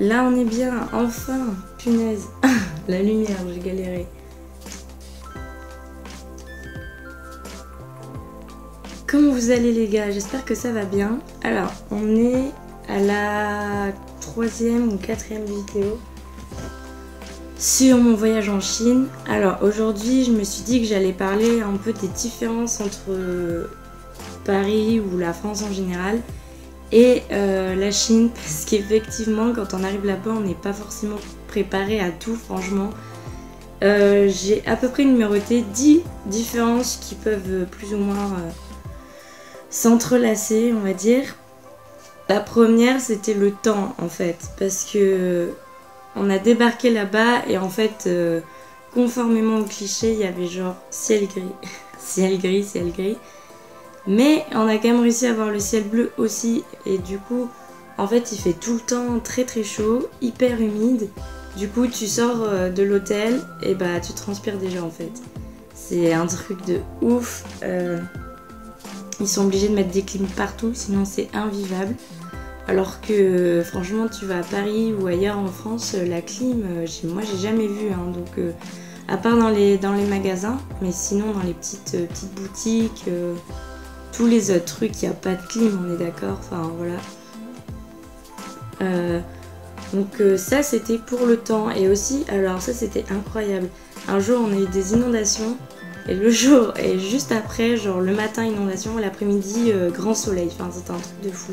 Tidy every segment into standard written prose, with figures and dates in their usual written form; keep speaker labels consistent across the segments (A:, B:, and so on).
A: là on est bien, enfin, punaise. La lumière, j'ai galéré. Comment vous allez les gars? J'espère que ça va bien. Alors, on est à la 3e ou 4e vidéo sur mon voyage en Chine. Alors aujourd'hui, je me suis dit que j'allais parler un peu des différences entre Paris ou la France en général et la Chine, parce qu'effectivement quand on arrive là-bas on n'est pas forcément préparé à tout franchement. J'ai à peu près numéroté 10 différences qui peuvent plus ou moins s'entrelacer, on va dire. La première c'était le temps en fait, parce que on a débarqué là-bas et en fait conformément au cliché il y avait genre ciel gris, ciel gris, ciel gris. Mais on a quand même réussi à avoir le ciel bleu aussi et du coup en fait il fait tout le temps très très chaud, hyper humide. Du coup tu sors de l'hôtel et bah tu transpires déjà en fait. C'est un truc de ouf. Ils sont obligés de mettre des clims partout sinon c'est invivable. Alors que franchement tu vas à Paris ou ailleurs en France, la clim, moi j'ai jamais vu hein, donc à part dans les magasins, mais sinon dans les petites boutiques. Tous les autres trucs, il n'y a pas de clim, on est d'accord, enfin voilà. Donc ça c'était pour le temps et aussi, alors ça c'était incroyable. Un jour on a eu des inondations et le jour et juste après, genre le matin inondation, l'après-midi grand soleil, enfin c'était un truc de fou.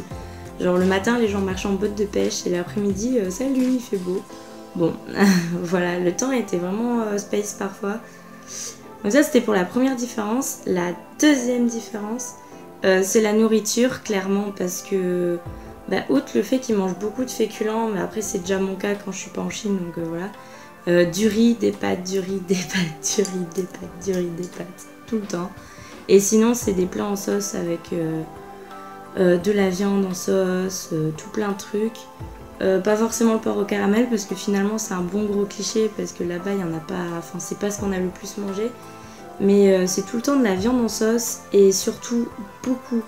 A: Genre le matin les gens marchaient en bottes de pêche et l'après-midi salut il fait beau. Bon voilà, le temps était vraiment space parfois. Donc ça c'était pour la première différence. La deuxième différence, c'est la nourriture, clairement, parce que, outre le fait qu'ils mangent beaucoup de féculents, mais après c'est déjà mon cas quand je suis pas en Chine, donc voilà. Du riz, des pâtes, du riz, des pâtes, du riz, des pâtes, du riz, des pâtes, tout le temps. Et sinon c'est des plats en sauce avec de la viande en sauce, tout plein de trucs. Pas forcément le porc au caramel, parce que finalement c'est un bon gros cliché, parce que là-bas il y en a pas, enfin c'est pas ce qu'on a le plus mangé. Mais c'est tout le temps de la viande en sauce et surtout beaucoup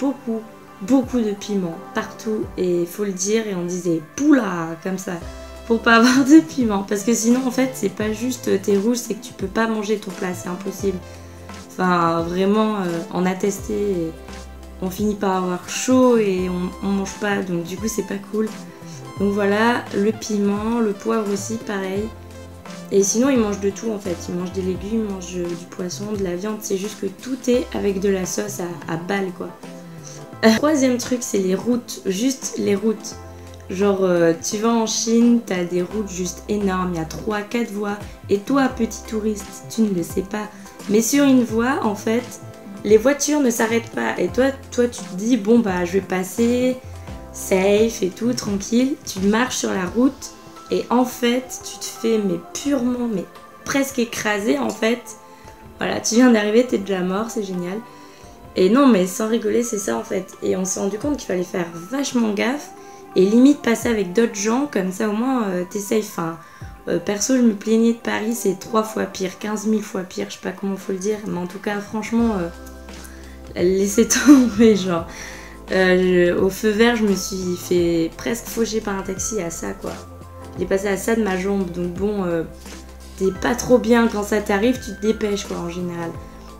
A: de piment partout. Et il faut le dire, et on disait poula comme ça pour pas avoir de piment. Parce que sinon en fait c'est pas juste t'es rouge, c'est que tu peux pas manger ton plat, c'est impossible. Enfin vraiment on a testé et on finit par avoir chaud et on mange pas, donc du coup c'est pas cool. Donc voilà, le piment, le poivre aussi pareil. Et sinon ils mangent de tout en fait, ils mangent des légumes, ils mangent du poisson, de la viande, c'est juste que tout est avec de la sauce à balle quoi. Troisième truc c'est les routes, juste les routes. Genre tu vas en Chine, t'as des routes juste énormes, il y a 3-4 voies et toi petit touriste tu ne le sais pas. Mais sur une voie en fait, les voitures ne s'arrêtent pas et toi tu te dis bon bah je vais passer safe et tout, tranquille, tu marches sur la route. Et en fait, tu te fais mais presque écrasé en fait. Voilà, tu viens d'arriver, t'es déjà mort, c'est génial. Et non, mais sans rigoler, c'est ça en fait. Et on s'est rendu compte qu'il fallait faire vachement gaffe et limite passer avec d'autres gens, comme ça au moins t'es safe. Enfin, perso, je me plaignais de Paris, c'est 3 fois pire, 15 000 fois pire, je sais pas comment faut le dire. Mais en tout cas, franchement, laissez tomber, genre. Au feu vert, je me suis fait presque faucher par un taxi à ça quoi. J'ai passé à ça de ma jambe, donc bon, t'es pas trop bien quand ça t'arrive, tu te dépêches quoi en général.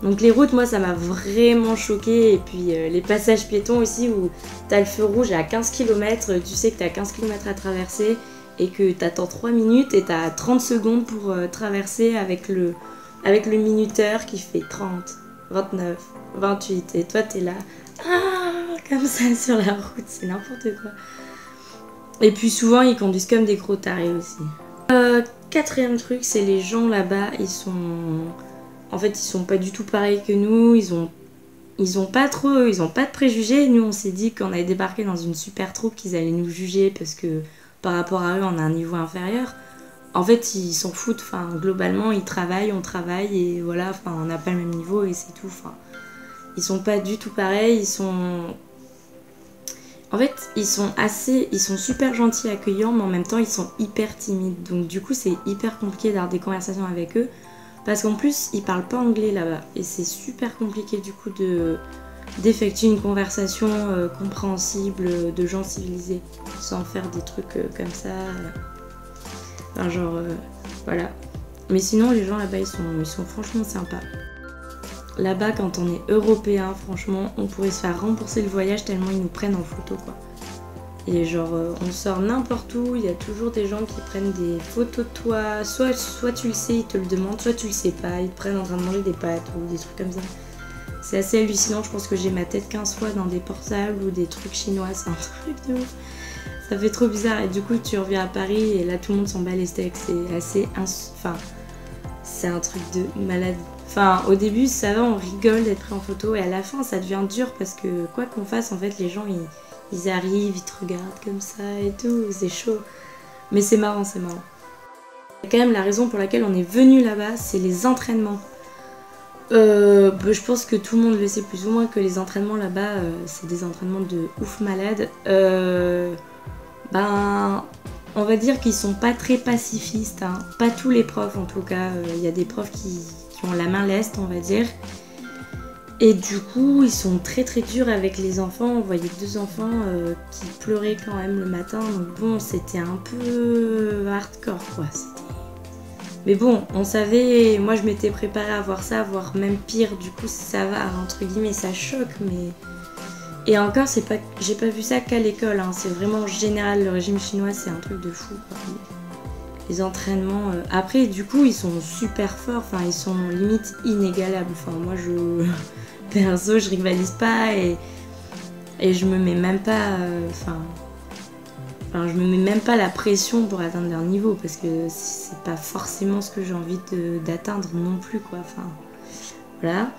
A: Donc les routes, moi ça m'a vraiment choquée, et puis les passages piétons aussi où t'as le feu rouge à 15 km, tu sais que t'as 15 km à traverser et que t'attends 3 minutes et t'as 30 secondes pour traverser avec le minuteur qui fait 30, 29, 28 et toi t'es là, comme ça sur la route, c'est n'importe quoi. Et puis souvent ils conduisent comme des gros tarés aussi. Quatrième truc, c'est les gens là-bas, ils sont pas du tout pareils que nous, ils ont pas de préjugés. Nous on s'est dit qu'on allait débarquer dans une super troupe qu'ils allaient nous juger parce que par rapport à eux on a un niveau inférieur. En fait ils s'en foutent, enfin globalement ils travaillent, on travaille et voilà, enfin on n'a pas le même niveau et c'est tout. Enfin, ils sont pas du tout pareils, en fait, ils sont super gentils, accueillants, mais en même temps, ils sont hyper timides. Donc du coup, c'est hyper compliqué d'avoir des conversations avec eux. Parce qu'en plus, ils parlent pas anglais là-bas. Et c'est super compliqué du coup d'effectuer une conversation compréhensible de gens civilisés, sans faire des trucs comme ça. Enfin, genre, voilà. Mais sinon, les gens là-bas, ils sont franchement sympas. Là-bas, quand on est européen, franchement, on pourrait se faire rembourser le voyage tellement ils nous prennent en photo, quoi. Et genre, on sort n'importe où, il y a toujours des gens qui prennent des photos de toi. Soit tu le sais, ils te le demandent, soit tu le sais pas, ils te prennent en train de manger des pâtes ou des trucs comme ça. C'est assez hallucinant, je pense que j'ai ma tête 15 fois dans des portables ou des trucs chinois, c'est un truc de ouf. Ça fait trop bizarre et du coup tu reviens à Paris et là tout le monde s'en bat les steaks, c'est assez... Enfin, c'est un truc de malade. Enfin, au début ça va, on rigole d'être pris en photo et à la fin ça devient dur parce que quoi qu'on fasse, en fait les gens ils arrivent, ils te regardent comme ça et tout, c'est chaud. Mais c'est marrant, c'est marrant. Et quand même la raison pour laquelle on est venu là-bas, c'est les entraînements. Je pense que tout le monde le sait plus ou moins que les entraînements là-bas, c'est des entraînements de ouf malade. On va dire qu'ils sont pas très pacifistes, hein. Pas tous les profs en tout cas. Il y a des profs qui ont la main leste, on va dire. Et du coup, ils sont très très durs avec les enfants. On voyait 2 enfants qui pleuraient quand même le matin. Donc bon, c'était un peu hardcore quoi. Mais bon, on savait, moi je m'étais préparée à voir ça, voire même pire. Du coup, ça va, entre guillemets, ça choque. Mais... Et encore, j'ai pas vu ça qu'à l'école. Hein. C'est vraiment général, le régime chinois, c'est un truc de fou, quoi. Les entraînements... Après, du coup, ils sont super forts. Enfin, ils sont limite inégalables. Enfin, moi, perso, je rivalise pas et je me mets même pas... je me mets même pas la pression pour atteindre leur niveau parce que c'est pas forcément ce que j'ai envie d'atteindre non plus, quoi. Enfin, voilà.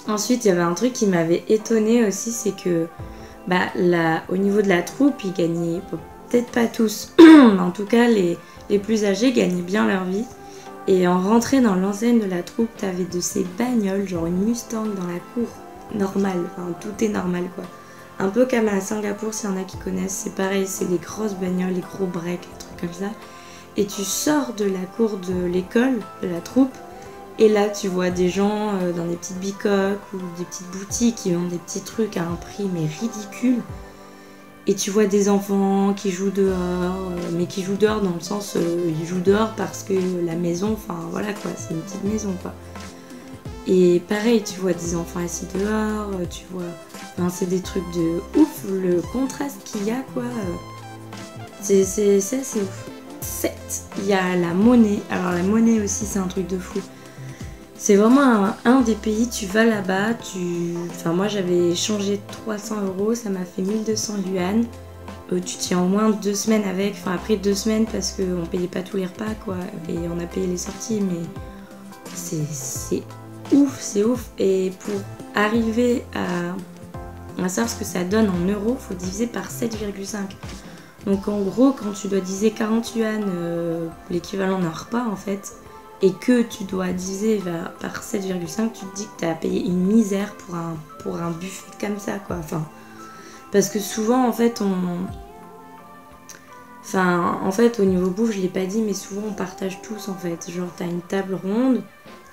A: Ensuite, il y avait un truc qui m'avait étonnée aussi, c'est que au niveau de la troupe, ils gagnaient, peut-être pas tous, mais en tout cas, les plus âgés gagnaient bien leur vie. Et en rentrant dans l'enseigne de la troupe, t'avais de ces bagnoles, genre une Mustang dans la cour, normale, enfin tout est normal quoi. Un peu comme à Singapour, s'il y en a qui connaissent, c'est pareil, c'est les grosses bagnoles, les gros breaks, les trucs comme ça. Et tu sors de la cour de l'école, de la troupe, et là tu vois des gens dans des petites bicoques ou des petites boutiques qui vendent des petits trucs à un prix mais ridicule. Et tu vois des enfants qui jouent dehors, mais qui jouent dehors dans le sens, ils jouent dehors parce que la maison, enfin voilà quoi, c'est une petite maison quoi. Et pareil, tu vois des enfants assis dehors, tu vois, enfin, c'est des trucs de ouf, le contraste qu'il y a quoi, c'est ouf. 7, il y a la monnaie, alors la monnaie aussi c'est un truc de fou. C'est vraiment un des pays, tu vas là-bas, enfin moi j'avais changé 300 €, ça m'a fait 1200 yuan. Tu tiens au moins 2 semaines avec, enfin après 2 semaines parce qu'on payait pas tous les repas quoi, et on a payé les sorties, mais c'est ouf, c'est ouf. Et pour arriver à savoir ce que ça donne en euros, faut diviser par 7,5. Donc en gros, quand tu dois diviser 40 yuan, l'équivalent d'un repas en fait, et que tu dois diviser par 7,5, tu te dis que tu as payé une misère pour un buffet comme ça, quoi. Enfin, parce que souvent, en fait, au niveau bouffe, je l'ai pas dit, mais souvent, on partage tous, en fait. Genre, t'as une table ronde,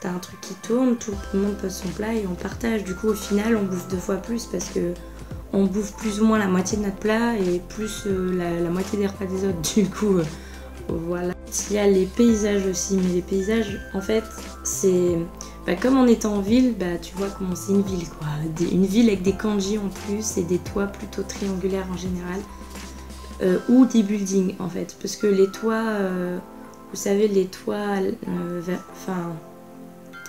A: t'as un truc qui tourne, tout le monde pose son plat et on partage. Du coup, au final, on bouffe 2 fois plus parce que on bouffe plus ou moins la moitié de notre plat et plus la moitié des repas des autres. Du coup... Voilà. Il y a les paysages aussi, mais les paysages, en fait, c'est... comme on est en ville, tu vois comment c'est une ville, quoi. Une ville avec des kanji en plus et des toits plutôt triangulaires en général. Ou des buildings, en fait. Parce que les toits, vous savez, les toits,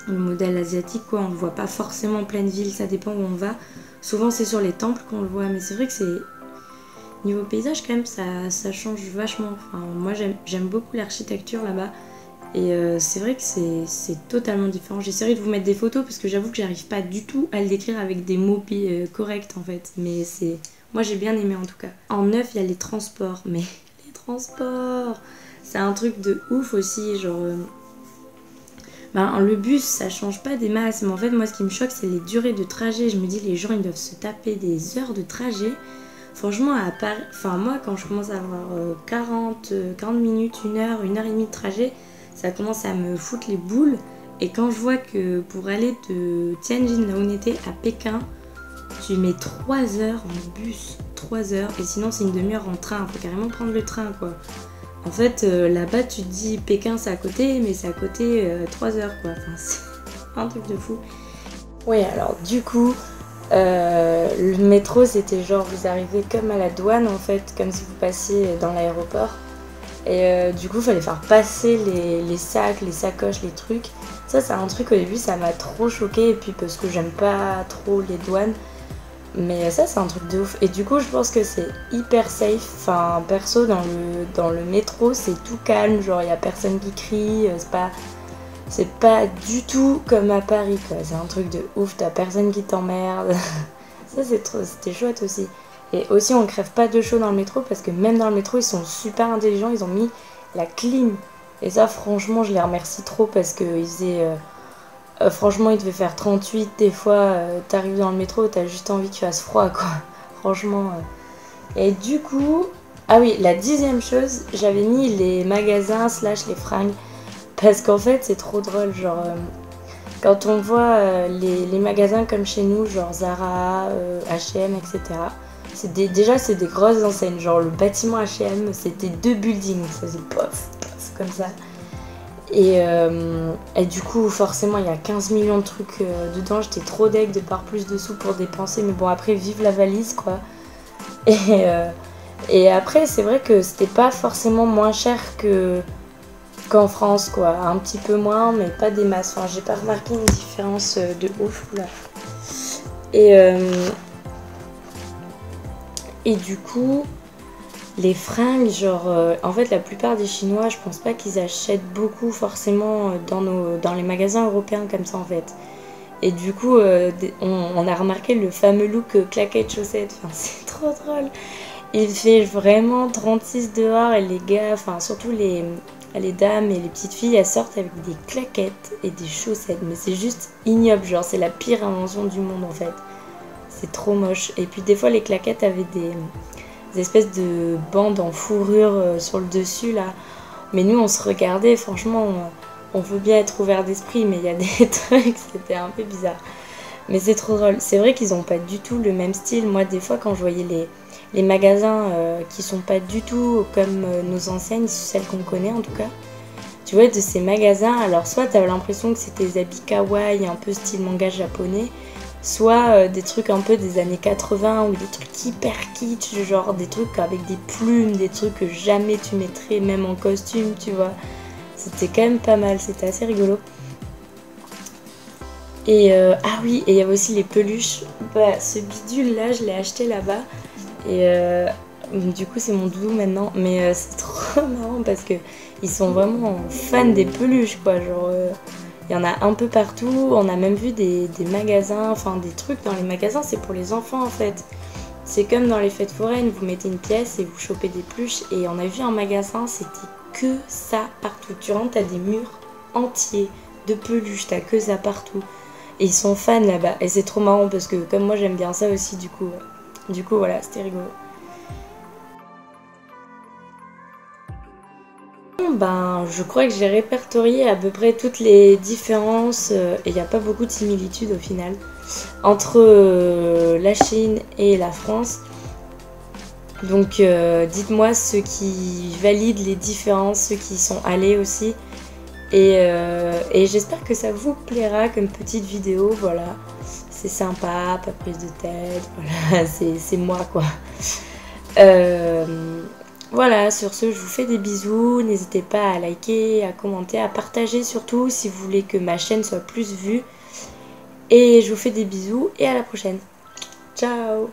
A: le modèle asiatique, quoi, on ne le voit pas forcément en pleine ville, ça dépend où on va. Souvent, c'est sur les temples qu'on le voit, mais c'est vrai que c'est... Niveau paysage quand même ça change vachement, enfin, moi j'aime beaucoup l'architecture là-bas et c'est vrai que c'est totalement différent. J'essaierai de vous mettre des photos parce que j'avoue que j'arrive pas du tout à le décrire avec des mots corrects en fait, mais moi j'ai bien aimé en tout cas. En neuf il y a les transports, mais les transports c'est un truc de ouf aussi, genre le bus ça change pas des masses, mais en fait moi ce qui me choque c'est les durées de trajet. Je me dis les gens ils doivent se taper des heures de trajet. Franchement, à part... moi, quand je commence à avoir 40 minutes, 1 heure et demie de trajet, ça commence à me foutre les boules. Et quand je vois que pour aller de Tianjin, là où on était, à Pékin, tu mets 3 heures en bus, 3 heures, et sinon c'est une demi-heure en train, faut carrément prendre le train quoi. En fait, là-bas tu te dis Pékin c'est à côté, mais c'est à côté 3 heures quoi, enfin c'est un truc de fou. Oui, alors du coup, le métro c'était genre vous arrivez comme à la douane en fait, comme si vous passiez dans l'aéroport. Et du coup, il fallait faire passer les sacs, les sacoches, les trucs. Ça, c'est un truc au début, ça m'a trop choqué. Et puis, parce que j'aime pas trop les douanes. Mais ça, c'est un truc de ouf. Et du coup, je pense que c'est hyper safe. Enfin, perso, dans le métro, c'est tout calme. Genre, il y a personne qui crie. C'est pas du tout comme à Paris, quoi. C'est un truc de ouf. T'as personne qui t'emmerde. Ça, c'était chouette aussi. Et aussi, on crève pas de chaud dans le métro parce que même dans le métro, ils sont super intelligents. Ils ont mis la clim. Et ça, franchement, je les remercie trop parce que ils faisaient. Franchement, il devait faire 38. Des fois, t'arrives dans le métro, t'as juste envie qu'il fasse froid, quoi. Franchement. Et du coup. Ah oui, la 10e chose, j'avais mis les magasins / les fringues. Parce qu'en fait, c'est trop drôle. Genre. Quand on voit les magasins comme chez nous, genre Zara, H&M, etc. Déjà, c'est des grosses enseignes. Genre, le bâtiment H&M, c'était 2 buildings. Ça faisait pof, pof, comme ça. Et du coup, forcément, il y a 15 millions de trucs dedans. J'étais trop deg de par plus de sous pour dépenser. Mais bon, après, vive la valise, quoi. Et après, c'est vrai que c'était pas forcément moins cher qu'en France, quoi. Un petit peu moins, mais pas des masses. Enfin, j'ai pas remarqué une différence de ouf, là. Et du coup, les fringues, genre, en fait, la plupart des Chinois, je pense pas qu'ils achètent beaucoup forcément dans les magasins européens comme ça, en fait. Et du coup, on a remarqué le fameux look claquette chaussettes. Enfin, c'est trop drôle. Il fait vraiment 36 dehors et les gars, enfin, surtout les dames et les petites filles, elles sortent avec des claquettes et des chaussettes. Mais c'est juste ignoble, genre, c'est la pire invention du monde, en fait. C'est trop moche. Et puis des fois les claquettes avaient des espèces de bandes en fourrure sur le dessus là. Mais nous on se regardait, franchement on veut bien être ouvert d'esprit, mais il y a des trucs, c'était un peu bizarre. Mais c'est trop drôle. C'est vrai qu'ils ont pas du tout le même style. Moi des fois quand je voyais les magasins qui sont pas du tout comme nos enseignes, celles qu'on connaît en tout cas. Tu vois, de ces magasins, alors soit t'avais l'impression que c'était des habits kawaii, un peu style manga japonais, soit des trucs un peu des années 80 ou des trucs hyper kitsch, genre des trucs avec des plumes, des trucs que jamais tu mettrais même en costume, tu vois. C'était quand même pas mal, c'était assez rigolo. Et ah oui, et il y avait aussi les peluches. Bah, ce bidule là, je l'ai acheté là-bas. Et du coup, c'est mon doudou maintenant. Mais c'est trop marrant parce que ils sont vraiment fans des peluches, quoi. Genre. Il y en a un peu partout, on a même vu des magasins, enfin des trucs dans les magasins, c'est pour les enfants en fait. C'est comme dans les fêtes foraines, vous mettez une pièce et vous chopez des pluches. Et on a vu un magasin, c'était que ça partout. Tu rentres, t'as des murs entiers de peluches, t'as que ça partout. Et ils sont fans là-bas. Et c'est trop marrant parce que comme moi j'aime bien ça aussi, du coup voilà, c'était rigolo. Ben, je crois que j'ai répertorié à peu près toutes les différences, et il n'y a pas beaucoup de similitudes au final, entre la Chine et la France. Donc dites-moi ceux qui valident les différences, ceux qui y sont allés aussi. Et j'espère que ça vous plaira comme petite vidéo, voilà. C'est sympa, pas prise de tête, voilà, c'est moi quoi. Voilà, sur ce, je vous fais des bisous. N'hésitez pas à liker, à commenter, à partager surtout si vous voulez que ma chaîne soit plus vue. Et je vous fais des bisous et à la prochaine. Ciao!